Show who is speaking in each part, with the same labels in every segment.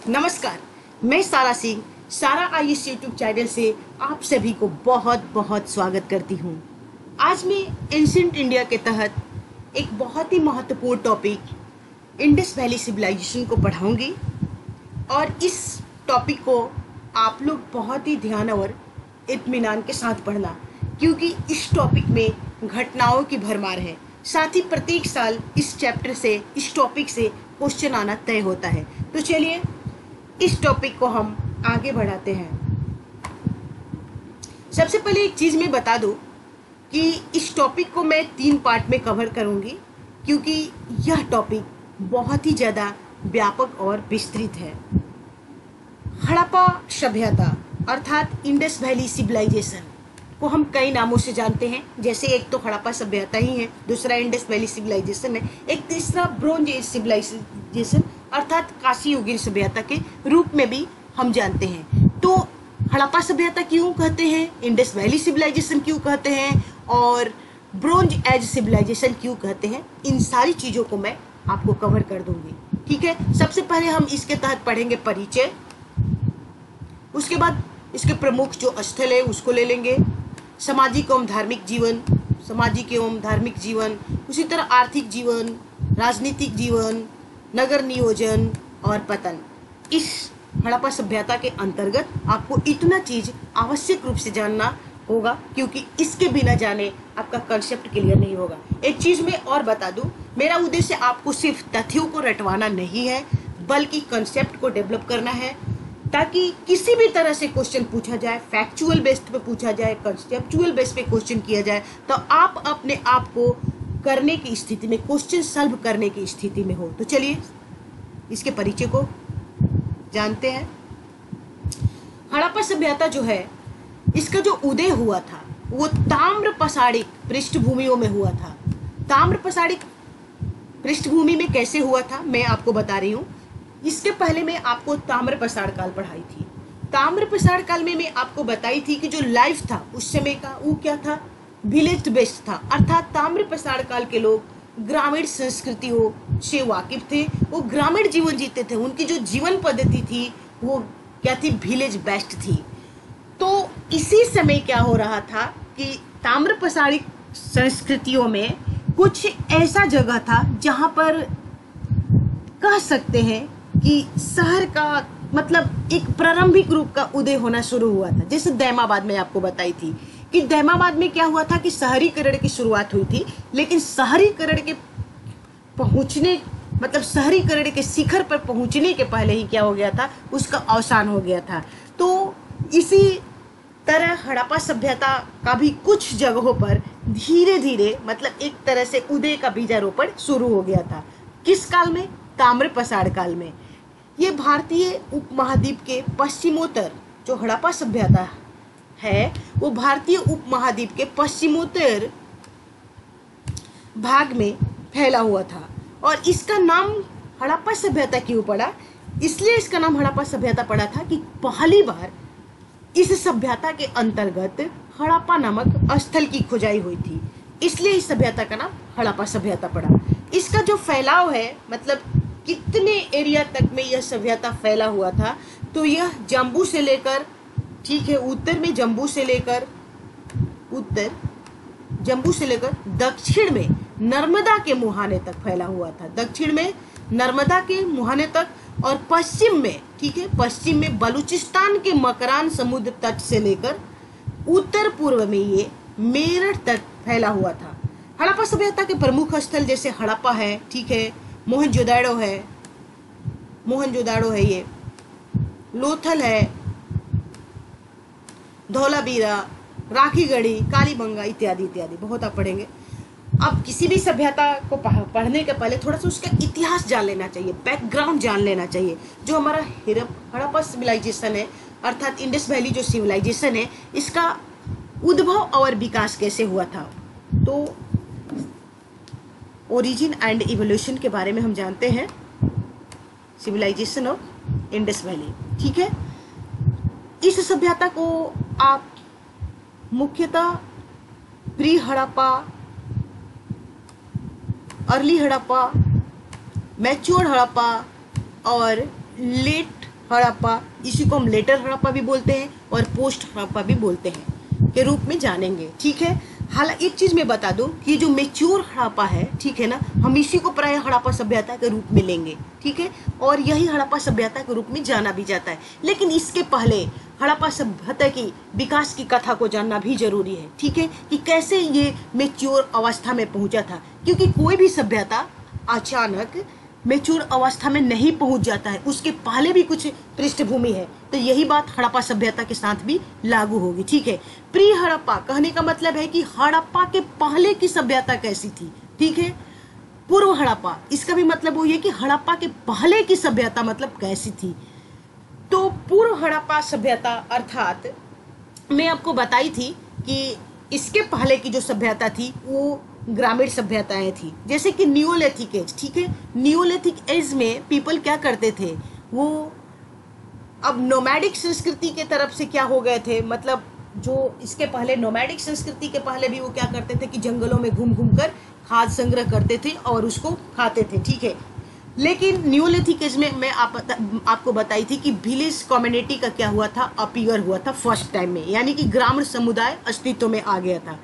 Speaker 1: नमस्कार, मैं सारा सिंह सारा आईएएस यूट्यूब चैनल से आप सभी को बहुत बहुत स्वागत करती हूँ। आज मैं एंशिएंट इंडिया के तहत एक बहुत ही महत्वपूर्ण टॉपिक इंडस वैली सिविलाइजेशन को पढ़ाऊंगी और इस टॉपिक को आप लोग बहुत ही ध्यान और इत्मीनान के साथ पढ़ना, क्योंकि इस टॉपिक में घटनाओं की भरमार है। साथ ही प्रत्येक साल इस चैप्टर से, इस टॉपिक से क्वेश्चन आना तय होता है। तो चलिए इस टॉपिक को हम आगे बढ़ाते हैं। सबसे पहले एक चीज मैं बता दूं कि इस टॉपिक को मैं 3 पार्ट में कवर करूंगी, क्योंकि यह टॉपिक बहुत ही ज्यादा व्यापक और विस्तृत है। हड़प्पा सभ्यता अर्थात इंडस वैली सिविलाइजेशन को हम कई नामों से जानते हैं, जैसे एक तो हड़प्पा सभ्यता ही है, दूसरा इंडस वैली सिविलाइजेशन है, एक तीसरा ब्रोंज एज सिविलाइजेशन अर्थात कांस्य युगीन सभ्यता के रूप में भी हम जानते हैं। तो हड़प्पा सभ्यता क्यों कहते हैं, इंडस वैली सिविलाइजेशन क्यों कहते हैं और ब्रोंज एज सिविलाइजेशन क्यों कहते हैं, इन सारी चीजों को मैं आपको कवर कर दूंगी। ठीक है, सबसे पहले हम इसके तहत पढ़ेंगे परिचय, उसके बाद इसके प्रमुख जो स्थल है उसको ले लेंगे, सामाजिक एवं धार्मिक जीवन, सामाजिक एवं धार्मिक जीवन, उसी तरह आर्थिक जीवन, राजनीतिक जीवन, नगर नियोजन और पतन। इस हड़प्पा सभ्यता के अंतर्गत आपको इतना चीज आवश्यक रूप से जानना होगा, क्योंकि इसके बिना जाने आपका कंसेप्ट क्लियर नहीं होगा। एक चीज मैं और बता दूं, मेरा उद्देश्य आपको सिर्फ तथ्यों को रटवाना नहीं है, बल्कि कंसेप्ट को डेवलप करना है, ताकि किसी भी तरह से क्वेश्चन पूछा जाए, फैक्चुअल बेस्ड पे पूछा जाए, कंसेप्चुअल बेस्ड पे क्वेश्चन किया जाए, तो आप अपने आप को करने की स्थिति में, क्वेश्चन सॉल्व करने की स्थिति में हो। तो चलिए इसके परिचय को जानते हैं। हड़प्पा सभ्यता जो है, इसका जो उदय हुआ था वो ताम्र पसाड़िक पृष्ठभूमियों में हुआ था। ताम्र पसाड़िक पृष्ठभूमि में कैसे हुआ था मैं आपको बता रही हूँ। इसके पहले मैं आपको ताम्र पसाड़ काल पढ़ाई थी। ताम्र पसाड़ काल में मैं आपको बताई थी कि जो लाइफ था उस समय का वो क्या था, विलेज बेस्ड था, अर्थात ताम्र पसाड़ काल के लोग ग्रामीण संस्कृतियों से वाकिफ थे, वो ग्रामीण जीवन जीते थे, उनकी जो जीवन पद्धति थी वो क्या थी, विलेज बेस्ड थी। तो इसी समय क्या हो रहा था कि ताम्र पसाड़िक संस्कृतियों में कुछ ऐसा जगह था जहां पर कह सकते हैं कि शहर का मतलब एक प्रारंभिक रूप का उदय होना शुरू हुआ था। जैसे दैमाबाद में आपको बताई थी कि दैमाबाद में क्या हुआ था कि शहरीकरण की शुरुआत हुई थी, लेकिन शहरीकरण के पहुंचने मतलब शहरीकरण के शिखर पर पहुंचने के पहले ही क्या हो गया था, उसका अवसान हो गया था। तो इसी तरह हड़प्पा सभ्यता का भी कुछ जगहों पर धीरे धीरे मतलब एक तरह से उदय का बीजारोपण शुरू हो गया था। किस काल में, ताम्र पसाड़ काल में। ये भारतीय उपमहाद्वीप के पश्चिमोत्तर जो हड़प्पा सभ्यता है वो भारतीय उपमहाद्वीप के पश्चिमोत्तर भाग में फैला हुआ था। और इसका नाम हड़प्पा सभ्यता क्यों पड़ा, इसलिए इसका नाम हड़प्पा सभ्यता पड़ा था कि पहली बार इस सभ्यता के अंतर्गत हड़प्पा नामक स्थल की खुदाई हुई थी, इसलिए इस सभ्यता का नाम हड़प्पा सभ्यता पड़ा। इसका जो फैलाव है, मतलब कितने एरिया तक में यह सभ्यता फैला हुआ था, तो यह जम्मू से लेकर, ठीक है, उत्तर में जम्मू से लेकर दक्षिण में नर्मदा के मुहाने तक फैला हुआ था। दक्षिण में नर्मदा के मुहाने तक और पश्चिम में, ठीक है, पश्चिम में बलूचिस्तान के मकरान समुद्र तट से लेकर उत्तर पूर्व में ये मेरठ तक फैला हुआ था। हड़प्पा सभ्यता के प्रमुख स्थल जैसे हड़प्पा है, ठीक है, मोहनजोदाड़ो है, ये लोथल है, धौलावीरा, राखीगढ़ी, कालीबंगा इत्यादि इत्यादि बहुत आप पढ़ेंगे। अब किसी भी सभ्यता को पढ़ने के पहले थोड़ा सा उसका इतिहास जान लेना चाहिए, बैकग्राउंड जान लेना चाहिए। जो हमारा हड़प्पा सिविलाइजेशन है अर्थात इंडस वैली जो सिविलाइजेशन है, इसका उद्भव और विकास कैसे हुआ था। तो ओरिजिन एंड इवोल्यूशन के बारे में हम जानते हैं, सिविलाइजेशन ऑफ इंडस वैली। ठीक है, इस सभ्यता को आप मुख्यतः pre Harappa, early Harappa, mature Harappa और लेट हड़प्पा, इसी को हम लेटर हड़प्पा भी बोलते हैं और पोस्ट हड़प्पा भी बोलते हैं के रूप में जानेंगे। ठीक है, हालांकि एक चीज मैं बता दूं कि जो मेच्योर हड़प्पा है, ठीक है ना, हम इसी को प्राय हड़प्पा सभ्यता के रूप में लेंगे। ठीक है, और यही हड़प्पा सभ्यता के रूप में जाना भी जाता है। लेकिन इसके पहले हड़प्पा सभ्यता की विकास की कथा को जानना भी जरूरी है। ठीक है, कि कैसे ये मेच्योर अवस्था में पहुंचा था, क्योंकि कोई भी सभ्यता अचानक मेच्योर अवस्था में नहीं पहुंच जाता है, उसके पहले भी कुछ पृष्ठभूमि है। तो यही बात हड़प्पा सभ्यता के साथ भी लागू होगी। ठीक है, प्री हड़प्पा कहने का मतलब है कि हड़प्पा के पहले की सभ्यता कैसी थी। ठीक है, पूर्व हड़प्पा, इसका भी मतलब वही है कि हड़प्पा के पहले की सभ्यता मतलब कैसी थी। तो पूर्व हड़प्पा सभ्यता अर्थात मैं आपको बताई थी कि इसके पहले की जो सभ्यता थी वो ग्रामीण सभ्यताएं थी, जैसे कि नियोलिथिक एज। ठीक है, नियोलिथिक एज में पीपल क्या करते थे, वो अब नोमैडिक संस्कृति के तरफ से क्या हो गए थे, मतलब जो इसके पहले नोमैडिक संस्कृति के पहले भी वो क्या करते थे कि जंगलों में घूम घूम कर खाद्य संग्रह करते थे और उसको खाते थे। ठीक है, लेकिन नियोलिथिक एज में मैं आपको बताई थी कि विलेज कम्युनिटी का क्या हुआ था, अपीयर हुआ था फर्स्ट टाइम में, यानी कि ग्रामीण समुदाय अस्तित्व में आ गया था।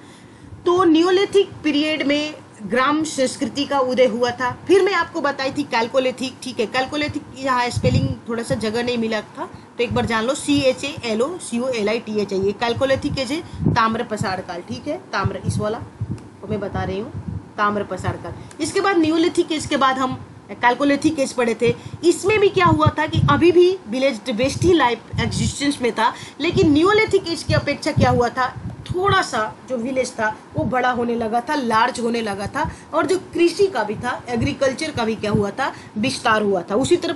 Speaker 1: तो नियोलिथिक पीरियड में ग्राम संस्कृति का उदय हुआ था। फिर मैं आपको बताई थी कैल्कोलिथिक। ठीक है, कैल्कोलिथिक यहाँ स्पेलिंग थोड़ा सा जगह नहीं मिला था, तो एक बार जान लो, CHALOCOLITH ये कैल्कोलिथिक एज है, ताम्र प्रसार काल। ठीक है, ताम्र इस वाला तो मैं बता रही हूँ, ताम्र प्रसार काल। इसके बाद नियोलिथिक एज के बाद हम कैल्कोलिथिक एज पढ़े थे। इसमें भी क्या हुआ था कि अभी भी विलेज बेस्ड ही लाइफ एग्जिस्टेंस में था, लेकिन नियोलिथिक एज की अपेक्षा क्या हुआ था, थोड़ा सा जो विलेज था वो बड़ा होने लगा था, लार्ज होने लगा था, और जो कृषि का भी था, एग्रीकल्चर का भी क्या हुआ था, विस्तार हुआ था। उसी तरह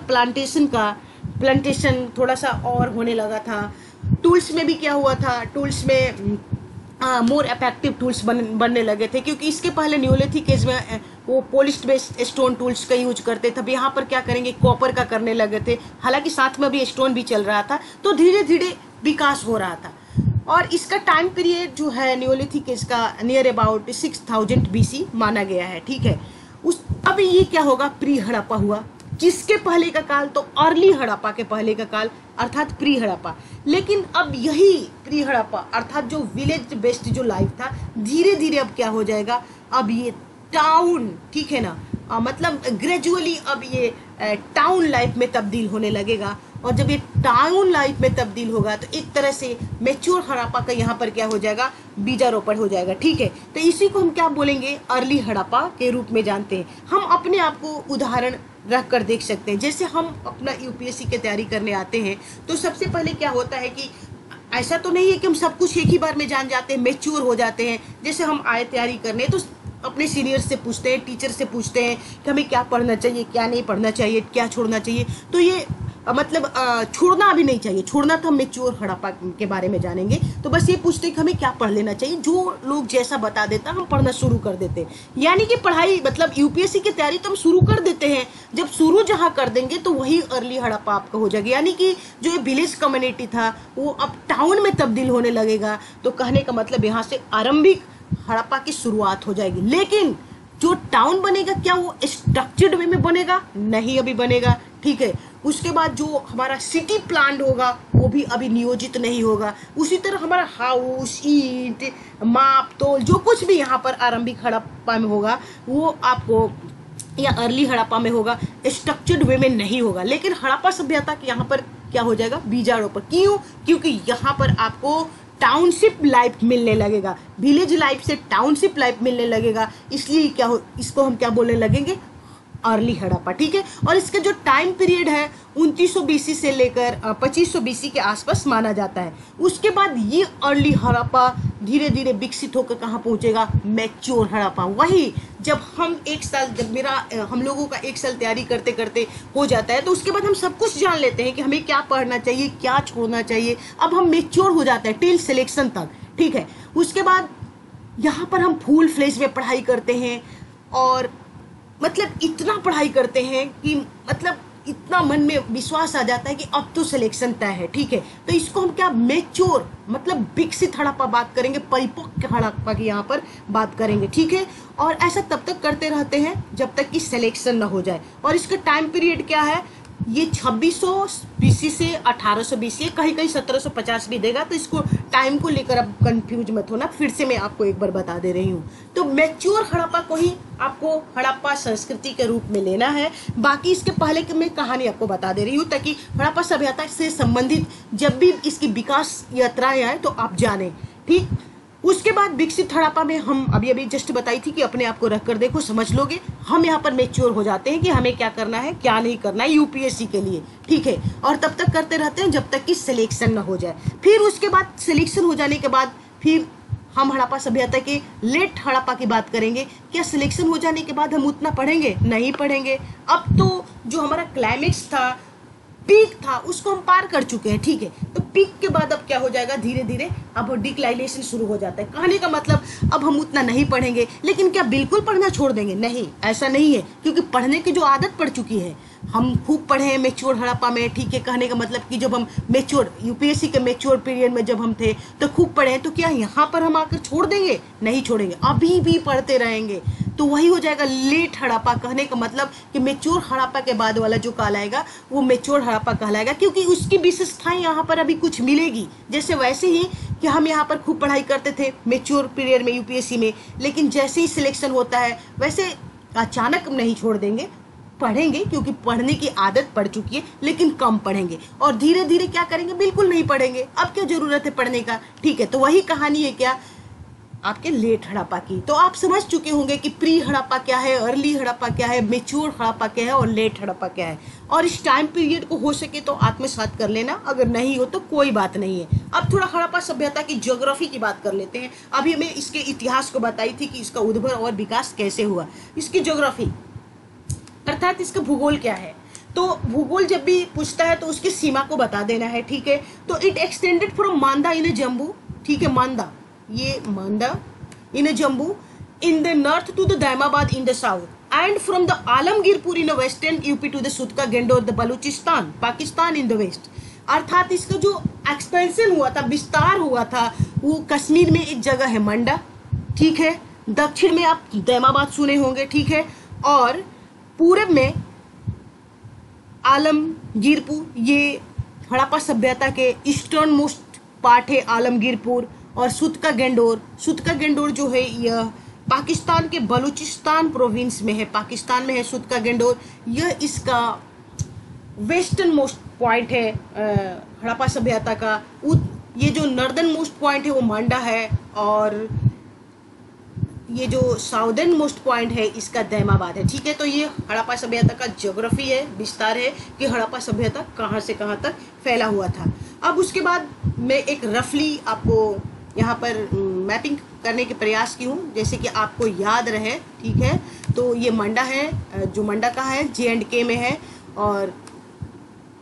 Speaker 1: प्लांटेशन थोड़ा सा और होने लगा था। टूल्स में भी क्या हुआ था, टूल्स में मोर इफेक्टिव टूल्स बनने लगे थे, क्योंकि इसके पहले नियोलिथिक एज में वो पॉलिश्ड बेस्ड स्टोन टूल्स का यूज करते थे। अब यहाँ पर क्या करेंगे, कॉपर का करने लगे थे, हालांकि साथ में भी स्टोन भी चल रहा था। तो धीरे धीरे विकास हो रहा था। और इसका टाइम पीरियड जो है नियोलिथिक एज का नियर अबाउट 6000 BC माना गया है। ठीक है, अब ये क्या होगा, प्री हड़प्पा हुआ। किसके पहले का काल, तो अर्ली हड़प्पा के पहले का काल अर्थात प्री हड़प्पा। लेकिन अब यही प्री हड़प्पा अर्थात जो विलेज बेस्ड जो लाइफ था, धीरे धीरे अब क्या हो जाएगा, अब ये टाउन, ठीक है ना, मतलब ग्रेजुअली अब ये टाउन लाइफ में तब्दील होने लगेगा। और जब ये टाउन लाइफ में तब्दील होगा तो एक तरह से मेच्योर हड़प्पा का यहाँ पर क्या हो जाएगा, बीजारोपण हो जाएगा। ठीक है, तो इसी को हम क्या बोलेंगे, अर्ली हड़प्पा के रूप में जानते हैं। हम अपने आप को उदाहरण रख कर देख सकते हैं। जैसे हम अपना UPSC की तैयारी करने आते हैं तो सबसे पहले क्या होता है कि ऐसा तो नहीं है कि हम सब कुछ एक ही बार में जान जाते हैं, मेच्योर हो जाते हैं। जैसे हम आए तैयारी करने तो अपने सीनियर से पूछते हैं, टीचर से पूछते हैं कि हमें क्या पढ़ना चाहिए, क्या नहीं पढ़ना चाहिए, क्या छोड़ना चाहिए। तो ये मतलब छोड़ना अभी नहीं चाहिए, छोड़ना तो हम मेच्योर हड़प्पा के बारे में जानेंगे। तो बस ये पूछते हैं कि हमें क्या पढ़ लेना चाहिए, जो लोग जैसा बता देता हम पढ़ना शुरू कर देते हैं। यानी कि पढ़ाई मतलब UPSC की तैयारी तो हम शुरू कर देते हैं। जब शुरू जहाँ कर देंगे तो वही अर्ली हड़प्पा आपका हो जाएगा, यानी कि जो ये विलेज कम्युनिटी था वो अब टाउन में तब्दील होने लगेगा। तो कहने का मतलब यहाँ से आरंभिक हड़प्पा की शुरुआत हो जाएगी। लेकिन जो टाउन बनेगा क्या वो स्ट्रक्चर्ड वे में बनेगा, नहीं अभी बनेगा। ठीक है, उसके बाद जो हमारा सिटी प्लान होगा वो भी अभी नियोजित नहीं होगा। उसी तरह हमारा हाउस, ईंट, माप तोल, जो कुछ भी यहाँ पर आरंभिक हड़प्पा में होगा वो आपको या अर्ली हड़प्पा में होगा, स्ट्रक्चर्ड वे में नहीं होगा। लेकिन हड़प्पा सभ्यता के यहाँ पर क्या हो जाएगा, बीजारोपण। क्यों, क्योंकि यहाँ पर आपको टाउनशिप लाइफ मिलने लगेगा, विलेज लाइफ से टाउनशिप लाइफ मिलने लगेगा। इसलिए क्या हो, इसको हम क्या बोलने लगेंगे, अर्ली हड़प्पा। ठीक है, और इसका जो टाइम पीरियड है 2900 BC से लेकर 2500 BC के आसपास माना जाता है। उसके बाद ये अर्ली हड़प्पा धीरे धीरे विकसित होकर कहाँ पहुंचेगा, मैच्योर हड़प्पा। वही जब हम एक साल, जब हम लोगों का एक साल तैयारी करते करते हो जाता है तो उसके बाद हम सब कुछ जान लेते हैं कि हमें क्या पढ़ना चाहिए, क्या छोड़ना चाहिए। अब हम मैच्योर हो जाते हैं टिल सिलेक्शन तक। ठीक है, उसके बाद यहाँ पर हम फुल फ्लेज में पढ़ाई करते हैं और मतलब इतना पढ़ाई करते हैं कि मतलब इतना मन में विश्वास आ जाता है कि अब तो सिलेक्शन तय है। ठीक है, तो इसको हम क्या, मैच्योर मतलब विकसित हड़प्पा बात करेंगे, परिपक्व हड़प्पा की यहाँ पर बात करेंगे। ठीक है, और ऐसा तब तक करते रहते हैं जब तक कि सिलेक्शन ना हो जाए। और इसका टाइम पीरियड क्या है, ये 2600 BC से 1800 BC, कहीं कहीं 1750 भी देगा, तो इसको टाइम को लेकर अब कंफ्यूज मत होना, फिर से मैं आपको एक बार बता दे रही हूँ। तो मैच्योर हड़प्पा को ही आपको हड़प्पा संस्कृति के रूप में लेना है। बाकी इसके पहले की मैं कहानी आपको बता दे रही हूँ ताकि हड़प्पा सभ्यता से संबंधित जब भी इसकी विकास यात्राएं आए तो आप जाने, ठीक। उसके बाद विकसित हड़प्पा में हम अभी अभी जस्ट बताई थी कि अपने आप को रख कर देखो, समझ लोगे। हम यहाँ पर मेच्योर हो जाते हैं कि हमें क्या करना है क्या नहीं करना है यूपीएससी के लिए, ठीक है। और तब तक करते रहते हैं जब तक कि सिलेक्शन ना हो जाए। फिर उसके बाद सिलेक्शन हो जाने के बाद फिर हम हड़प्पा सभ्यता के लेट हड़प्पा की बात करेंगे। क्या सिलेक्शन हो जाने के बाद हम उतना पढ़ेंगे? नहीं पढ़ेंगे। अब तो जो हमारा क्लाइमेक्स था, पीक था, उसको हम पार कर चुके हैं, ठीक है। तो पीक के बाद अब क्या हो जाएगा, धीरे धीरे अब डिक्लाइनेशन शुरू हो जाता है। कहने का मतलब अब हम उतना नहीं पढ़ेंगे, लेकिन क्या बिल्कुल पढ़ना छोड़ देंगे? नहीं, ऐसा नहीं है, क्योंकि पढ़ने की जो आदत पड़ चुकी है, हम खूब पढ़े हैं मेच्योर हड़प्पा में, ठीक है। कहने का मतलब कि जब हम मेच्योर यूपीएससी के मेच्योर पीरियड में जब हम थे तो खूब पढ़े हैं, तो क्या यहाँ पर हम आकर छोड़ देंगे? नहीं छोड़ेंगे, अभी भी पढ़ते रहेंगे। तो वही हो जाएगा लेट हड़प्पा। कहने का मतलब कि मेच्योर हड़प्पा के बाद वाला जो काल आएगा वो मेच्योर हड़प्पा कहलाएगा, क्योंकि उसकी विशेषताएं यहाँ पर अभी कुछ मिलेगी। जैसे वैसे ही कि हम यहाँ पर खूब पढ़ाई करते थे मेच्योर पीरियड में यूपीएससी में, लेकिन जैसे ही सिलेक्शन होता है वैसे अचानक नहीं छोड़ देंगे, पढ़ेंगे, क्योंकि पढ़ने की आदत पड़ चुकी है, लेकिन कम पढ़ेंगे। और धीरे धीरे क्या करेंगे, बिल्कुल नहीं पढ़ेंगे। अब क्या जरूरत है पढ़ने का, ठीक है। तो वही कहानी है क्या आपके लेट हड़प्पा की। तो आप समझ चुके होंगे कि प्री हड़प्पा क्या है, अर्ली हड़प्पा क्या है, मेच्योर हड़प्पा क्या है और लेट हड़प्पा क्या है। और इस टाइम पीरियड को हो सके तो आत्मसात कर लेना, अगर नहीं हो तो कोई बात नहीं है। अब थोड़ा हड़प्पा सभ्यता की ज्योग्राफी की बात कर लेते हैं। अभी मैं इसके इतिहास को बताई थी कि इसका उद्भव और विकास कैसे हुआ। इसकी ज्योग्राफी अर्थात इसका भूगोल क्या है। तो भूगोल जब भी पूछता है तो उसकी सीमा को बता देना है, ठीक है। तो इट एक्सटेंडेड फ्रॉम मांदा इन जम्बू, ठीक है, मांदा, ये Manda in Jammu in the north to the Daimabad in the south and from the Alamgirpur in the western UP to the Sutkagen Dor the Baluchistan Pakistan in the west. अर्थात इसका जो एक्सपेंशन हुआ था, विस्तार हुआ था, वो कश्मीर में एक जगह है मंडा, ठीक है। दक्षिण में आप दैमाबाद सुने होंगे, ठीक है। और पूरब में आलमगीरपुर, ये हड़प्पा सभ्यता के ईस्टर्न मोस्ट पार्ट है आलमगीरपुर। और सुतका गेंडोर जो है यह पाकिस्तान के बलूचिस्तान प्रोविंस में है, पाकिस्तान में है सुतका गेंडोर। यह इसका वेस्टर्न मोस्ट पॉइंट है हड़प्पा सभ्यता का। ये जो नॉर्दर्न मोस्ट पॉइंट है वो मांडा है, और ये जो साउदर्न मोस्ट पॉइंट है इसका दैमाबाद है, ठीक है। तो ये हड़प्पा सभ्यता का ज्योग्राफी है, विस्तार है कि हड़प्पा सभ्यता कहाँ से कहाँ तक फैला हुआ था। अब उसके बाद मैं एक रफली आपको यहाँ पर मैपिंग करने के प्रयास की हूँ, जैसे कि आपको याद रहे, ठीक है। तो ये मंडा है, जो मंडा का है J&K में है, और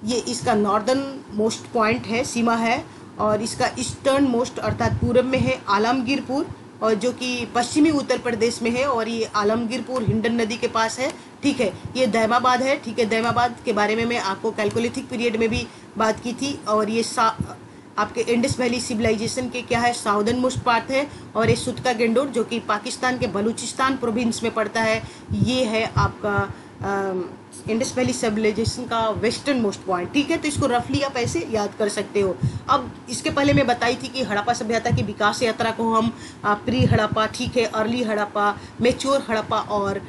Speaker 1: ये इसका नॉर्दर्न मोस्ट पॉइंट है, सीमा है। और इसका ईस्टर्न मोस्ट अर्थात पूरब में है आलमगीरपुर, और जो कि पश्चिमी उत्तर प्रदेश में है, और ये आलमगीरपुर हिंडन नदी के पास है, ठीक है। ये दैमाबाद है, ठीक है। दैमाबाद के बारे में मैं आपको कैलकोलिथिक पीरियड में भी बात की थी। और ये आपके इंडस वैली सिविलाइजेशन के क्या है, साउदर्न मोस्ट पार्ट है। और ये सुतका गेंडोर जो कि पाकिस्तान के बलूचिस्तान प्रोविंस में पड़ता है, ये है आपका इंडस वैली सिविलाइजेशन का वेस्टर्न मोस्ट पॉइंट, ठीक है। तो इसको रफली आप ऐसे याद कर सकते हो। अब इसके पहले मैं बताई थी कि हड़प्पा सभ्यता की विकास यात्रा को हम प्री हड़प्पा, ठीक है, अर्ली हड़प्पा, मेच्योर हड़प्पा और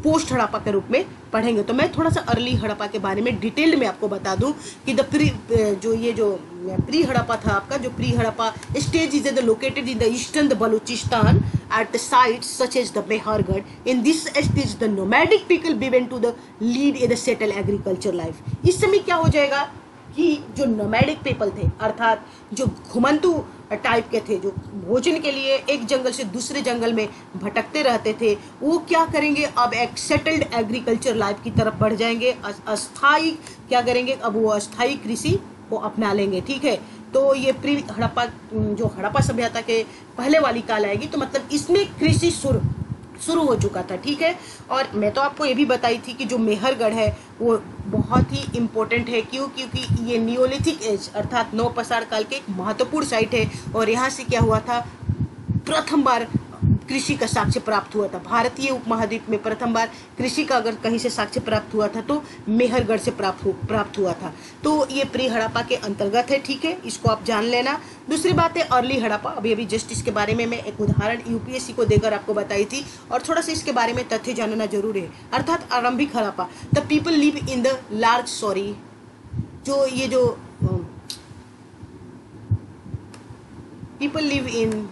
Speaker 1: पोस्ट हड़प्पा के रूप में पढ़ेंगे। तो मैं थोड़ा सा अर्ली हड़प्पा के बारे में डिटेल्ड में आपको बता दूं कि जो प्री हड़प्पा था आपका, जो pre Harappa stage is located in the eastern the Balochistan at the sites such as the Mehrgarh. In this stage the nomadic people began to the lead in the settled agriculture life. इस समय क्या हो जाएगा कि जो नोमैडिक पीपल थे, अर्थात जो घुमंतु टाइप के थे, जो भोजन के लिए एक जंगल से दूसरे जंगल में भटकते रहते थे, वो क्या करेंगे, अब एक सेटल्ड एग्रीकल्चर लाइफ की तरफ बढ़ जाएंगे। अस्थाई क्या करेंगे, अब वो अस्थाई कृषि को अपना लेंगे, ठीक है। तो ये प्री हड़प्पा, जो हड़प्पा सभ्यता के पहले वाली काल आएगी, तो मतलब इसमें कृषि शुरू हो चुका था, ठीक है। और मैं तो आपको ये भी बताई थी कि जो मेहरगढ़ है वो बहुत ही इम्पोर्टेंट है, क्योंकि ये नियोलिथिक एज अर्थात नवपाषाण काल के एक महत्वपूर्ण साइट है। और यहाँ से क्या हुआ था, प्रथम बार कृषि का साक्ष्य प्राप्त हुआ था। भारतीय उपमहाद्वीप में प्रथम बार कृषि का अगर कहीं से साक्ष्य प्राप्त हुआ था तो मेहरगढ़ से प्राप्त हुआ था। तो ये प्री हड़प्पा के अंतर्गत है, ठीक है, इसको आप जान लेना। दूसरी बात है अर्ली हड़प्पा। अभी अभी जस्ट इसके बारे में मैं एक उदाहरण यूपीएससी को देकर आपको बताई थी और थोड़ा सा इसके बारे में तथ्य जानना जरूरी है। अर्थात आरंभिक Harappa, the people live in the large जो ये जो पीपल लिव इन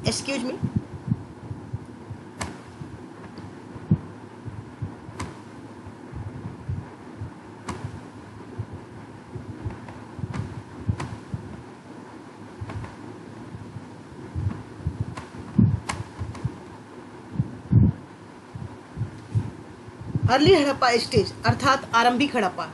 Speaker 1: excuse me, early Harappa stage अर्थात आरंभिक हड़प्पा।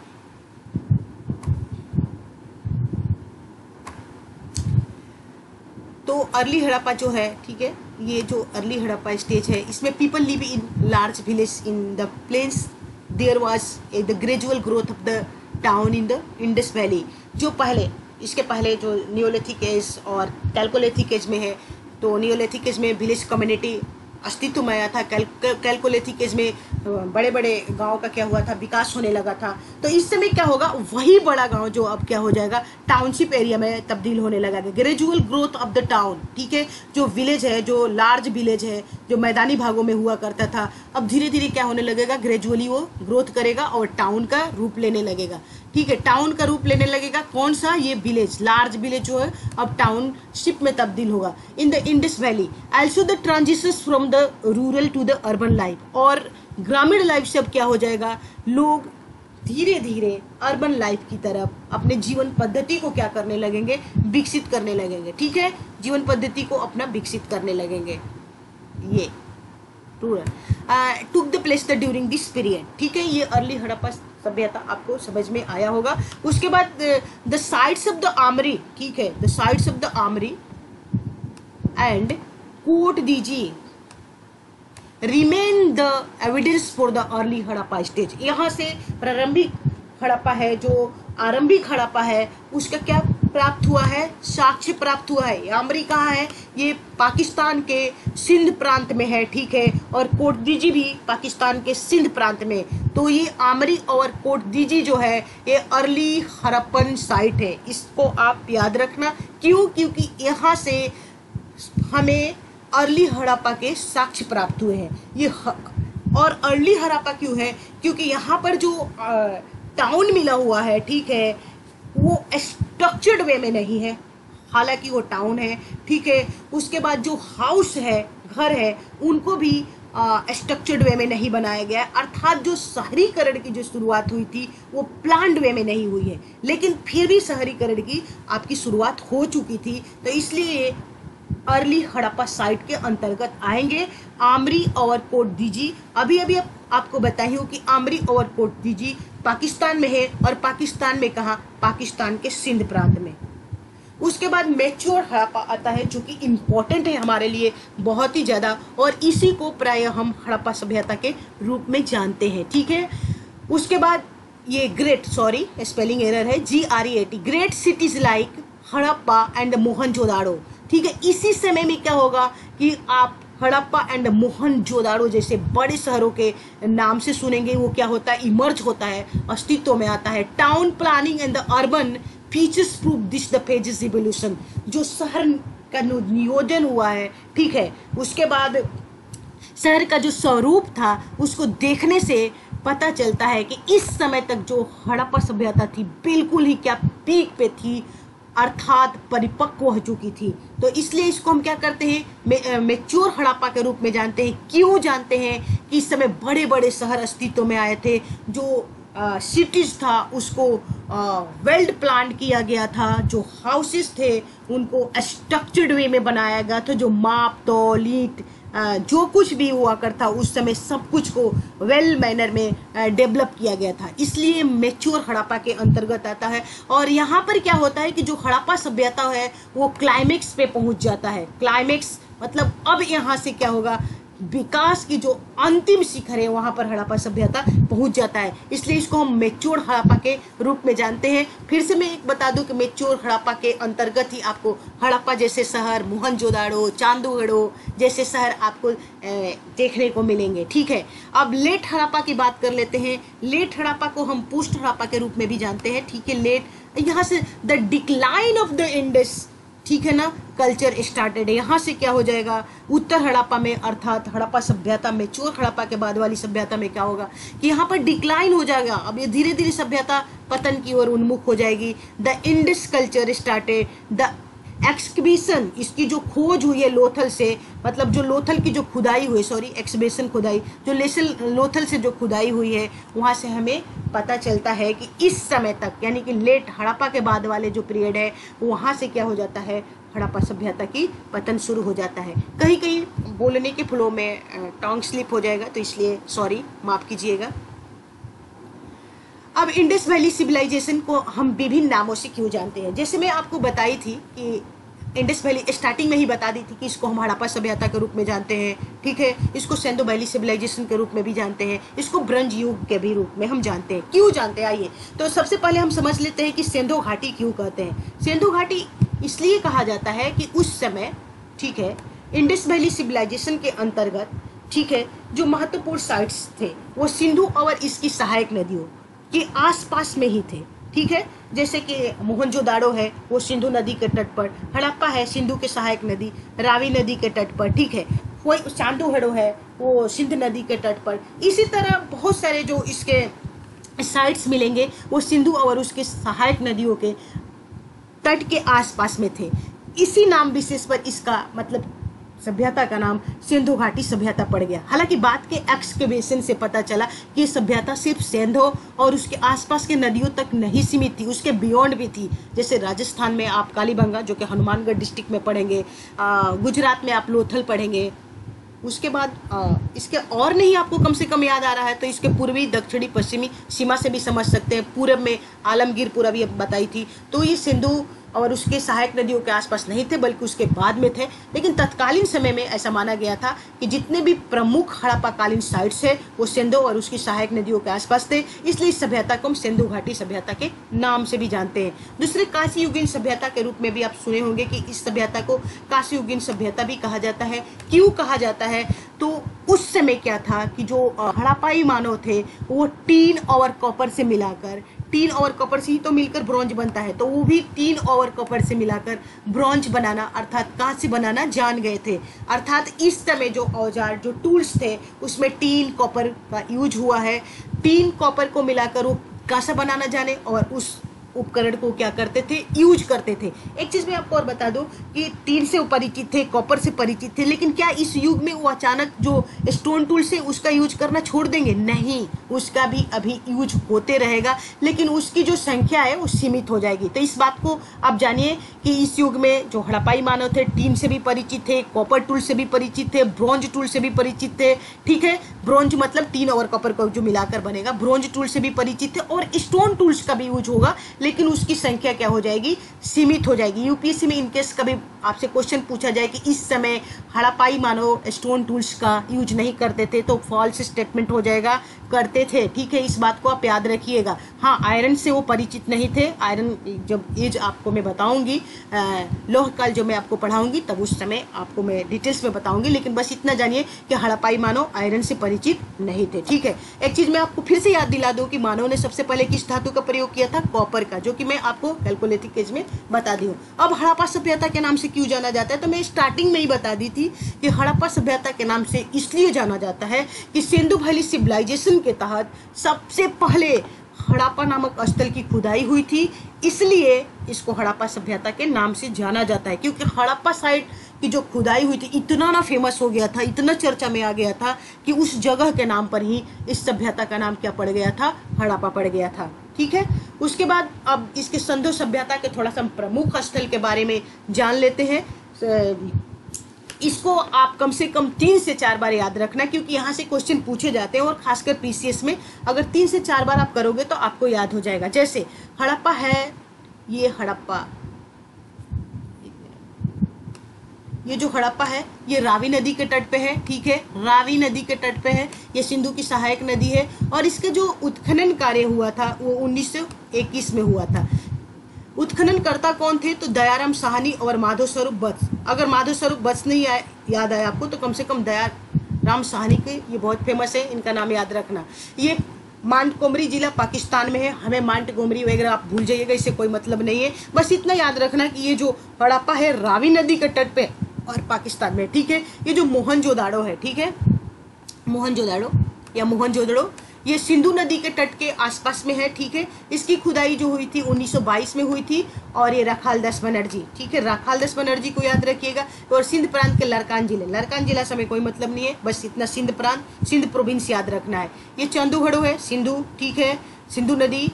Speaker 1: तो अर्ली हड़प्पा जो है, ठीक है, ये जो अर्ली हड़प्पा स्टेज है इसमें people live in large village in the plains, there was the gradual growth of the town in the Indus valley. जो पहले इसके पहले जो नियोलिथिक एज और कैल्कोलिथिक एज में है, तो नियोलिथिक एज में विलेज कम्युनिटी अस्तित्व में आया था। कैल्कोलिथिक एज में बड़े बड़े गांव का क्या हुआ था, विकास होने लगा था। तो इस समय क्या होगा, वही बड़ा गांव जो अब क्या हो जाएगा, टाउनशिप एरिया में तब्दील होने लगा। Gradual growth of the town, ठीक है, जो विलेज है, जो लार्ज विलेज है, जो मैदानी भागों में हुआ करता था, अब धीरे धीरे क्या होने लगेगा, ग्रेजुअली वो ग्रोथ करेगा और टाउन का रूप लेने लगेगा। ठीक है, टाउन का रूप लेने लगेगा। कौन सा, ये विलेज, लार्ज विलेज जो है अब टाउनशिप में तब्दील होगा। In the Indus valley also the transitions from the rural to the urban life, और ग्रामीण लाइफ से अब क्या हो जाएगा, लोग धीरे धीरे अर्बन लाइफ की तरफ अपने जीवन पद्धति को क्या करने लगेंगे, विकसित करने लगेंगे। ठीक है, जीवन पद्धति को अपना विकसित करने लगेंगे। ये took the place the during this period. ठीक है, ये अर्ली हड़प्पा सभ्यता आपको समझ में आया होगा। उसके बाद the sites of the Amri, ठीक है, the sites of the Amri and Kot Diji remain the evidence for the early Harappa stage. यहाँ से प्रारंभिक हड़प्पा है, जो आरंभिक हड़प्पा है, उसका क्या प्राप्त हुआ है, साक्ष्य प्राप्त हुआ है। आमरी कहाँ है, ये पाकिस्तान के सिंध प्रांत में है। ठीक है, और कोटदीजी भी पाकिस्तान के सिंध प्रांत में। तो ये आमरी और कोटदीजी जो है ये अर्ली हड़प्पन साइट है, इसको आप याद रखना। क्यों, क्योंकि यहाँ से हमें अर्ली हड़प्पा के साक्ष्य प्राप्त हुए हैं। ये और अर्ली हड़प्पा क्यों है, क्योंकि यहाँ पर जो टाउन मिला हुआ है, ठीक है, वो स्ट्रक्चर्ड वे में नहीं है, हालांकि वो टाउन है। ठीक है, उसके बाद जो हाउस है, घर है, उनको भी स्ट्रक्चर्ड वे में नहीं बनाया गया है। अर्थात जो शहरीकरण की जो शुरुआत हुई थी वो प्लान्ड वे में नहीं हुई है, लेकिन फिर भी शहरीकरण की आपकी शुरुआत हो चुकी थी। तो इसलिए अर्ली हड़प्पा साइट के अंतर्गत आएंगे आमरी और कोटदीजी। अभी अभी आपको बताई हूँ कि आमरी और कोटदीजी पाकिस्तान में है, और पाकिस्तान में कहाँ, पाकिस्तान के सिंध प्रांत में। उसके बाद मैच्योर हड़प्पा आता है, जो कि इम्पोर्टेंट है हमारे लिए बहुत ही ज़्यादा, और इसी को प्राय हम हड़प्पा सभ्यता के रूप में जानते हैं। ठीक है, उसके बाद ये ग्रेट, सॉरी स्पेलिंग एरर है, GREAT, great cities like Harappa and Mohenjodaro. ठीक है, इसी समय में क्या होगा कि आप हड़प्पा एंड मोहनजोदाड़ो जैसे बड़े शहरों के नाम से सुनेंगे। वो क्या होता है, इमर्ज होता है, अस्तित्व में आता है। Town planning and the urban features prove this the pages revolution, जो शहर का नियोजन हुआ है। ठीक है, उसके बाद शहर का जो स्वरूप था उसको देखने से पता चलता है कि इस समय तक जो हड़प्पा सभ्यता थी बिल्कुल ही क्या पीक पे थी, अर्थात परिपक्व हो चुकी थी। तो इसलिए इसको हम क्या करते हैं, मैच्योर हड़प्पा के रूप में जानते हैं। क्यों जानते हैं कि इस समय बड़े बड़े शहर अस्तित्व में आए थे, जो सिटीज था उसको वेल प्लान किया गया था, जो हाउसेस थे उनको स्ट्रक्चर्ड वे में बनाया गया था, जो माप तौल ईंट जो कुछ भी हुआ करता उस समय सब कुछ को वेल मैनर में डेवलप किया गया था। इसलिए मैच्योर हड़प्पा के अंतर्गत आता है। और यहाँ पर क्या होता है कि जो हड़प्पा सभ्यता है वो क्लाइमेक्स पे पहुँच जाता है। क्लाइमेक्स मतलब अब यहाँ से क्या होगा विकास की जो अंतिम शिखर है वहां पर हड़प्पा सभ्यता पहुंच जाता है, इसलिए इसको हम मेच्योर हड़प्पा के रूप में जानते हैं। फिर से मैं एक बता दूं कि मेच्योर हड़प्पा के अंतर्गत ही आपको हड़प्पा जैसे शहर, मोहनजोदाड़ो, चांदोगढ़ो जैसे शहर आपको देखने को मिलेंगे। ठीक है, अब लेट हड़प्पा की बात कर लेते हैं। लेट हड़प्पा को हम पोस्ट हड़प्पा के रूप में भी जानते हैं। ठीक है, लेट, यहाँ से the decline of the Indus, ठीक है ना, कल्चर स्टार्टेड है। यहाँ से क्या हो जाएगा, उत्तर हड़प्पा में अर्थात हड़प्पा सभ्यता में, चोर हड़प्पा के बाद वाली सभ्यता में क्या होगा कि यहाँ पर डिक्लाइन हो जाएगा। अब ये धीरे धीरे सभ्यता पतन की ओर उन्मुख हो जाएगी। The Indus culture started, the excavation, इसकी जो खोज हुई है लोथल से, मतलब जो लोथल की जो खुदाई हुई, सॉरी एक्सकवेशन खुदाई, जो लोथल से जो खुदाई हुई है वहाँ से हमें पता चलता है कि इस समय तक, यानी कि लेट हड़प्पा के बाद वाले जो पीरियड है वहाँ से क्या हो जाता है, हड़प्पा सभ्यता की पतन शुरू हो जाता है। कहीं कहीं बोलने के फ्लो में टंग स्लिप हो जाएगा, तो इसलिए सॉरी, माफ कीजिएगा। अब इंडस वैली सिविलाइजेशन को हम विभिन्न नामों से क्यों जानते हैं, जैसे मैं आपको बताई थी कि इंडस वैली स्टार्टिंग में ही बता दी थी कि इसको हम हड़प्पा सभ्यता के रूप में जानते हैं। ठीक है, इसको सिंधु वैली सिविलाइजेशन के रूप में भी जानते हैं, इसको ब्रंज युग के भी रूप में हम जानते हैं। क्यों जानते हैं, आइए तो सबसे पहले हम समझ लेते हैं कि सिंधु घाटी क्यों कहते हैं। सिंधु घाटी इसलिए कहा जाता है कि उस समय, ठीक है, इंडस वैली सिविलाइजेशन के अंतर्गत, ठीक है, जो महत्वपूर्ण साइट्स थे वो सिंधु और इसकी सहायक नदियों के आसपास में ही थे। ठीक है, जैसे कि मोहनजोदाड़ो है वो सिंधु नदी के तट पर, हड़प्पा है सिंधु के सहायक नदी रावी नदी के तट पर। ठीक है, कोई चांदोगढ़ो है वो सिंध नदी के तट पर। इसी तरह बहुत सारे जो इसके साइट्स मिलेंगे वो सिंधु और उसके सहायक नदियों के तट के आसपास में थे। इसी नाम विशेष पर इसका मतलब सभ्यता का नाम सिंधु घाटी सभ्यता पड़ गया। हालांकि बाद के एक्सकवेशन से पता चला कि ये सभ्यता सिर्फ सिंधु और उसके आसपास के नदियों तक नहीं सीमित थी, उसके बियॉन्ड भी थी। जैसे राजस्थान में आप कालीबंगा जो कि हनुमानगढ़ डिस्ट्रिक्ट में पढ़ेंगे, गुजरात में आप लोथल पढ़ेंगे। उसके बाद इसके और नहीं आपको कम से कम याद आ रहा है तो इसके पूर्वी दक्षिणी पश्चिमी सीमा से भी समझ सकते हैं। पूरब में आलमगीरपुर अभी बताई थी, तो ये सिंधु और उसके सहायक नदियों के आसपास नहीं थे बल्कि उसके बाद में थे। लेकिन तत्कालीन समय में ऐसा माना गया था कि जितने भी प्रमुख हड़प्पाकालीन साइट्स है वो सिंधु और उसकी सहायक नदियों के आसपास थे, इसलिए इस सभ्यता को हम सिंधु घाटी सभ्यता के नाम से भी जानते हैं। दूसरे कांस्य युगीन सभ्यता के रूप में भी आप सुने होंगे कि इस सभ्यता को कांस्य युगीन सभ्यता भी कहा जाता है। क्यों कहा जाता है, तो उस समय क्या था कि जो हड़प्पाई मानव थे वो टीन और कॉपर से मिलाकर, टीन और कॉपर से ही तो मिलकर ब्रॉन्ज बनता है, तो वो भी टीन और कॉपर से मिलाकर ब्रॉन्ज बनाना अर्थात कांस्य बनाना जान गए थे। अर्थात इस समय जो औजार, जो टूल्स थे उसमें टीन कॉपर का यूज हुआ है। टीन कॉपर को मिलाकर वो कांसा बनाना जाने और उस उपकरण को क्या करते थे, यूज करते थे। एक चीज मैं आपको और बता दूं कि टीन से परिचित थे, कॉपर से परिचित थे, लेकिन क्या इस युग में वो अचानक जो स्टोन टूल से उसका यूज करना छोड़ देंगे? नहीं, उसका भी अभी यूज होते रहेगा, लेकिन उसकी जो संख्या है वो सीमित हो जाएगी। तो इस बात को आप जानिए कि इस युग में जो हड़प्पाई मानव थे टीन से भी परिचित थे, कॉपर टूल से भी परिचित थे, ब्रॉन्ज टूल से भी परिचित थे। ठीक है, ब्रॉन्ज मतलब टीन और कॉपर को जो मिलाकर बनेगा, ब्रॉन्ज टूल से भी परिचित थे और स्टोन टूल्स का भी यूज होगा, लेकिन उसकी संख्या क्या हो जाएगी, सीमित हो जाएगी। यूपीएससी में इनकेस कभी आपसे क्वेश्चन पूछा जाए कि इस समय हड़प्पाई मानव स्टोन टूल्स का यूज नहीं करते थे, तो फॉल्स स्टेटमेंट हो जाएगा, करते थे। ठीक है, इस बात को आप याद रखिएगा। हाँ, आयरन से वो परिचित नहीं थे। आयरन जब एज आपको मैं बताऊंगी, लौह काल जो मैं आपको पढ़ाऊंगी तब उस समय आपको मैं डिटेल्स में बताऊंगी, लेकिन बस इतना जानिए कि हड़प्पाई मानव आयरन से परिचित नहीं थे। ठीक है, एक चीज मैं आपको फिर से याद दिला दूं कि मानव ने सबसे पहले किस धातु का प्रयोग किया था, कॉपर का, जो कि मैं आपको कैलकुलेटिव एज में बता दी हूँ। अब हड़प्पा सभ्यता के नाम से क्यों जाना जाता है, तो मैं स्टार्टिंग में ही बता दी थी कि हड़प्पा सभ्यता के नाम से इसलिए जाना जाता है कि सिंधु वैली सिविलाइजेशन के तहत सबसे पहले हड़प्पा नामक स्थल की खुदाई हुई थी, इसलिए इसको हड़प्पा सभ्यता के नाम से जाना जाता है। क्योंकि हड़प्पा साइट की जो खुदाई हुई थी इतना ना फेमस हो गया था, इतना चर्चा में आ गया था कि उस जगह के नाम पर ही इस सभ्यता का नाम क्या पड़ गया था, हड़प्पा पड़ गया था। ठीक है, उसके बाद अब इसके सिंधु सभ्यता के थोड़ा सा प्रमुख स्थल के बारे में जान लेते हैं। इसको आप कम से कम 3 से 4 बार याद रखना, क्योंकि यहाँ से क्वेश्चन पूछे जाते हैं और खासकर पीसीएस में अगर 3 से 4 बार आप करोगे तो आपको याद हो जाएगा। जैसे हड़प्पा है, ये हड़प्पा, ये जो हड़प्पा है ये रावी नदी के तट पे है, ठीक है, रावी नदी के तट पे है। ये सिंधु की सहायक नदी है और इसके जो उत्खनन कार्य हुआ था वो 1921 में हुआ था। उत्खननकर्ता कौन थे? तो दयाराम साहनी और माधव स्वरूप वत्स। अगर माधव स्वरूप वत्स नहीं याद आया आपको तो कम से कम दयाराम साहनी के, ये बहुत फेमस है, इनका नाम याद रखना। ये मांटगोमरी जिला पाकिस्तान में है। हमें मांटगोमरी वगैरह आप भूल जाइएगा, इससे कोई मतलब नहीं है। बस इतना याद रखना कि ये जो हड़प्पा है रावी नदी के तट पे और पाकिस्तान में, ठीक है। ये जो मोहनजोदाड़ो है, ठीक है, मोहनजोदाड़ो या मोहनजोदड़ो, ये सिंधु नदी के तट के आसपास में है, ठीक है। इसकी खुदाई जो हुई थी 1922 में हुई थी और ये राखालदास बनर्जी, ठीक है, राखालदास बनर्जी को याद रखिएगा। और सिंध प्रांत के लरकान जिला से हमें कोई मतलब नहीं है, बस इतना सिंध प्रांत, सिंध प्रोविंस याद रखना है। ये चंदूगढ़ो है, सिंधु, ठीक है, सिंधु नदी।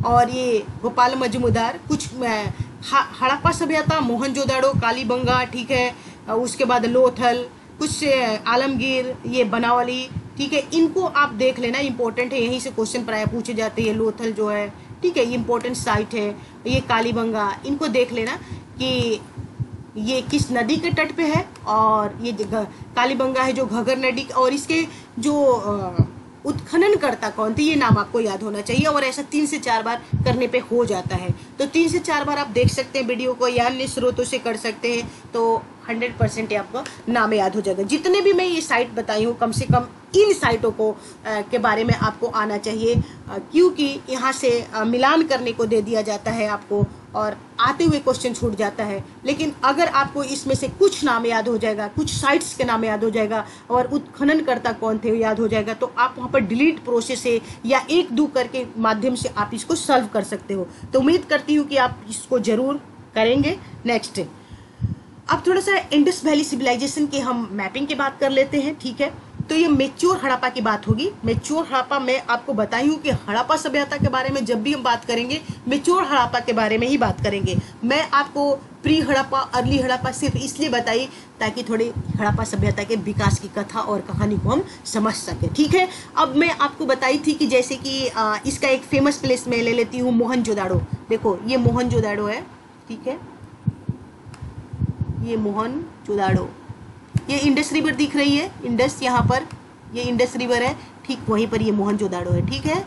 Speaker 1: और ये गोपाल मजमूदार, कुछ हड़प्पा सभ्यता, मोहनजोदाड़ो, कालीबंगा, ठीक है, उसके बाद लोथल, कुछ आलमगीर, ये बनावली, ठीक है, इनको आप देख लेना, इंपॉर्टेंट है, यहीं से क्वेश्चन प्राय पूछे जाते हैं। लोथल जो है, ठीक है, ये इंपॉर्टेंट साइट है। ये कालीबंगा, इनको देख लेना कि ये किस नदी के तट पे है। और ये कालीबंगा है जो घगर नदी, और इसके जो उत्खननकर्ता कौन थे ये नाम आपको याद होना चाहिए। और ऐसा 3 से 4 बार करने पे हो जाता है। तो 3 से 4 बार आप देख सकते हैं वीडियो को, या अन्य स्रोतों से कर सकते हैं, तो 100% आपको नाम याद हो जाएगा। जितने भी मैं ये साइट बताई हूँ, कम से कम इन साइटों को के बारे में आपको आना चाहिए, क्योंकि यहाँ से मिलान करने को दे दिया जाता है आपको और आते हुए क्वेश्चन छूट जाता है। लेकिन अगर आपको इसमें से कुछ नाम याद हो जाएगा, कुछ साइट्स के नाम याद हो जाएगा और उत्खननकर्ता कौन थे याद हो जाएगा, तो आप वहाँ पर डिलीट प्रोसेस से या 1-2 करके माध्यम से आप इसको सॉल्व कर सकते हो। तो उम्मीद करती हूँ कि आप इसको जरूर करेंगे। नेक्स्ट, अब थोड़ा सा इंडस वैली सिविलाइजेशन के हम मैपिंग की बात कर लेते हैं, ठीक है। तो ये मेच्योर हड़प्पा की बात होगी। मेच्योर हड़प्पा मैं आपको बताई हूँ कि हड़प्पा सभ्यता के बारे में जब भी हम बात करेंगे मेच्योर हड़प्पा के बारे में ही बात करेंगे। मैं आपको प्री हड़प्पा, अर्ली हड़प्पा सिर्फ इसलिए बताई ताकि थोड़ी हड़प्पा सभ्यता के विकास की कथा और कहानी को हम समझ सके, ठीक है। अब मैं आपको बताई थी कि जैसे कि इसका एक फेमस प्लेस मैं ले लेती हूँ, मोहनजोदाड़ो। देखो ये मोहनजोदाड़ो है, ठीक है, ये मोहनजोदाड़ो, ये इंडस रिवर दिख रही है, इंडस, यहाँ पर ये इंडस रिवर है, ठीक वहीं पर ये मोहनजोदाड़ो है, ठीक है।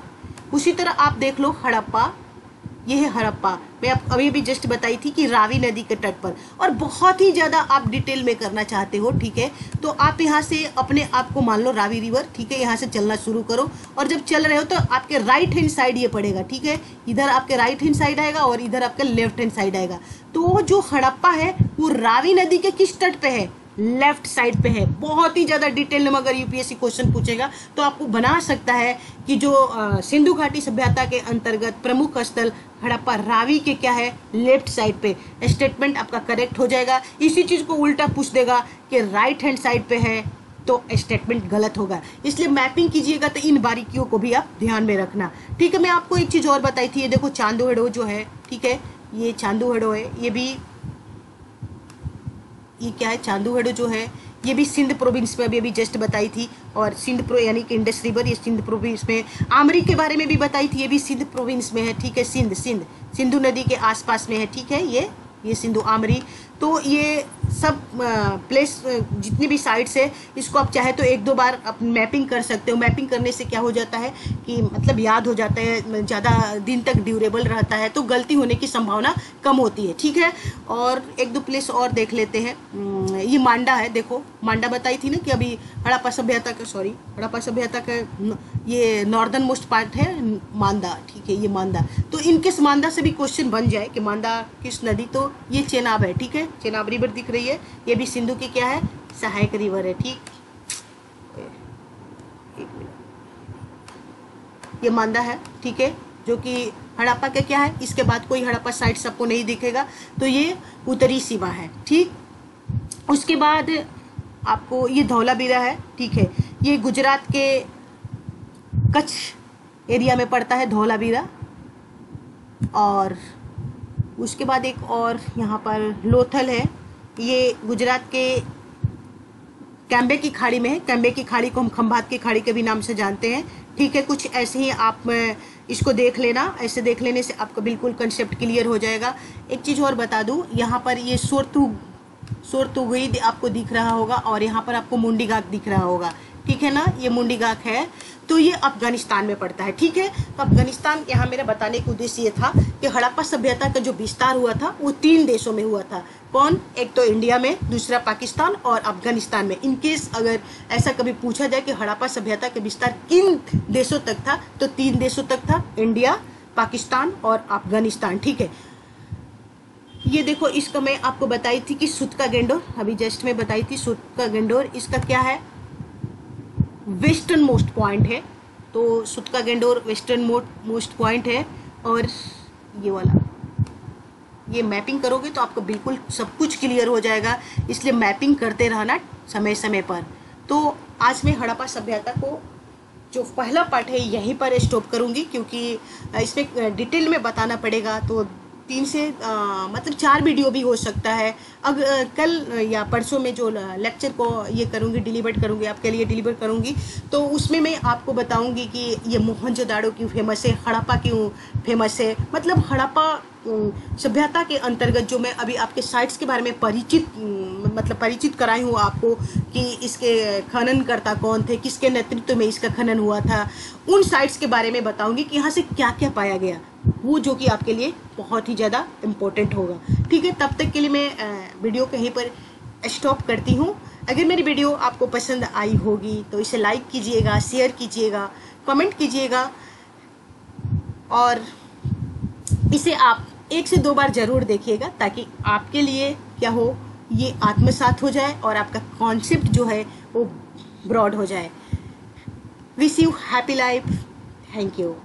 Speaker 1: उसी तरह आप देख लो हड़प्पा, ये है हड़प्पा। मैं आप अभी भी जस्ट बताई थी कि रावी नदी के तट पर। और बहुत ही ज़्यादा आप डिटेल में करना चाहते हो, ठीक है, तो आप यहाँ से अपने आप को मान लो रावी रिवर, ठीक है, यहाँ से चलना शुरू करो। और जब चल रहे हो तो आपके राइट हैंड साइड ये पड़ेगा, ठीक है, इधर आपके राइट हैंड साइड आएगा और इधर आपके लेफ्ट हैंड साइड आएगा। तो जो हड़प्पा है वो रावी नदी के किस तट पे है? लेफ्ट साइड पे है। बहुत ही ज्यादा डिटेल में अगर यूपीएससी क्वेश्चन पूछेगा तो आपको बना सकता है कि जो सिंधु घाटी सभ्यता के अंतर्गत प्रमुख स्थल हड़प्पा रावी के क्या है, लेफ्ट साइड पे। स्टेटमेंट आपका करेक्ट हो जाएगा। इसी चीज को उल्टा पूछ देगा कि राइट हैंड साइड पे है तो स्टेटमेंट गलत होगा। इसलिए मैपिंग कीजिएगा तो इन बारीकियों को भी आप ध्यान में रखना, ठीक है। मैं आपको एक चीज और बताई थी, ये देखो चांदोहेड़ो जो है, ठीक है, ये चांदोहेड़ो है, ये भी, ये क्या है, चांदोहेड़ो जो है ये भी सिंध प्रोविंस में अभी जस्ट बताई थी। और सिंध प्रो यानी कि इंडस रिवर, ये सिंध प्रोविंस में। आमरी के बारे में भी बताई थी, ये भी सिंध प्रोविंस में है, ठीक है, सिंधु नदी के आसपास में है, ठीक है, ये सिंधु आमरी। तो ये सब प्लेस जितनी भी साइट्स है इसको आप चाहे तो 1-2 बार आप मैपिंग कर सकते हो। मैपिंग करने से क्या हो जाता है कि मतलब याद हो जाता है, ज़्यादा दिन तक ड्यूरेबल रहता है, तो गलती होने की संभावना कम होती है, ठीक है। और 1-2 प्लेस और देख लेते हैं। ये मांडा है, देखो मांडा बताई थी ना कि अभी हड़प्पा सभ्यता का ये नॉर्दर्न मोस्ट पार्ट है मांदा, ठीक है, ये मांदा। तो इनके मांदा से भी क्वेश्चन बन जाए कि मांदा किस नदी, तो ये चेनाब है, ठीक है, चेनाब रिवर दिख रही है, ये भी सिंधु की क्या है, सहायक रिवर है, ठीक। ये मांदा है, ठीक है, जो कि हड़प्पा का क्या है, इसके बाद कोई हड़प्पा साइट सबको नहीं दिखेगा, तो ये उत्तरी सीमा है, ठीक। उसके बाद आपको ये धौलावीरा है, ठीक है, ये गुजरात के कच्छ एरिया में पड़ता है धौलावीरा। और उसके बाद एक और यहाँ पर लोथल है, ये गुजरात के कैम्बे की खाड़ी में है। कैम्बे की खाड़ी को हम खंभात की खाड़ी के भी नाम से जानते हैं, ठीक है। कुछ ऐसे ही आप इसको देख लेना, ऐसे देख लेने से आपका बिल्कुल कंसेप्ट क्लियर हो जाएगा। एक चीज़ और बता दूं, यहाँ पर ये शोर तो वही आपको दिख रहा होगा, और यहाँ पर आपको मुंडी गाक दिख रहा होगा, ठीक है ना, ये मुंडी गाक है। तो ये अफगानिस्तान में पड़ता है, ठीक है। तो अफगानिस्तान, यहाँ मेरा बताने का उद्देश्य ये था कि हड़प्पा सभ्यता का जो विस्तार हुआ था वो 3 देशों में हुआ था। कौन? एक तो इंडिया में, दूसरा पाकिस्तान और अफगानिस्तान में। इनकेस अगर ऐसा कभी पूछा जाए कि हड़प्पा सभ्यता का विस्तार किन देशों तक था, तो 3 देशों तक था, इंडिया, पाकिस्तान और अफगानिस्तान, ठीक है। ये देखो, इसका मैं आपको बताई थी कि सूत्का गेंडोर, अभी जस्ट में बताई थी सूत्का गेंडोर, इसका क्या है, वेस्टर्न मोस्ट पॉइंट है। तो सूत्का गेंडोर वेस्टर्न मोस्ट पॉइंट है। और ये वाला, ये मैपिंग करोगे तो आपको बिल्कुल सब कुछ क्लियर हो जाएगा, इसलिए मैपिंग करते रहना समय समय पर। तो आज मैं हड़प्पा सभ्यता को जो पहला पार्ट है यहीं पर स्टॉप करूंगी, क्योंकि इसमें डिटेल में बताना पड़ेगा, तो 3 से मतलब 4 वीडियो भी हो सकता है। अब कल या परसों में जो लेक्चर को ये करूँगी, डिलीवर करूँगी, आपके लिए डिलीवर करूँगी, तो उसमें मैं आपको बताऊँगी कि ये मोहनजोदाड़ो क्यों फेमस है, हड़प्पा क्यों फेमस है, मतलब हड़प्पा सभ्यता के अंतर्गत जो मैं अभी आपके साइट्स के बारे में परिचित कराई हूँ आपको, कि इसके खननकर्ता कौन थे, किसके नेतृत्व में इसका खनन हुआ था, उन साइट्स के बारे में बताऊँगी कि यहाँ से क्या क्या पाया गया, वो जो कि आपके लिए बहुत ही ज़्यादा इम्पोर्टेंट होगा, ठीक है। तब तक के लिए मैं वीडियो कहीं पर स्टॉप करती हूँ। अगर मेरी वीडियो आपको पसंद आई होगी तो इसे लाइक कीजिएगा, शेयर कीजिएगा, कमेंट कीजिएगा, और इसे आप 1 से 2 बार ज़रूर देखिएगा, ताकि आपके लिए क्या हो, ये आत्मसात हो जाए और आपका कॉन्सेप्ट जो है वो ब्रॉड हो जाए। Wish you happy life. Thank you.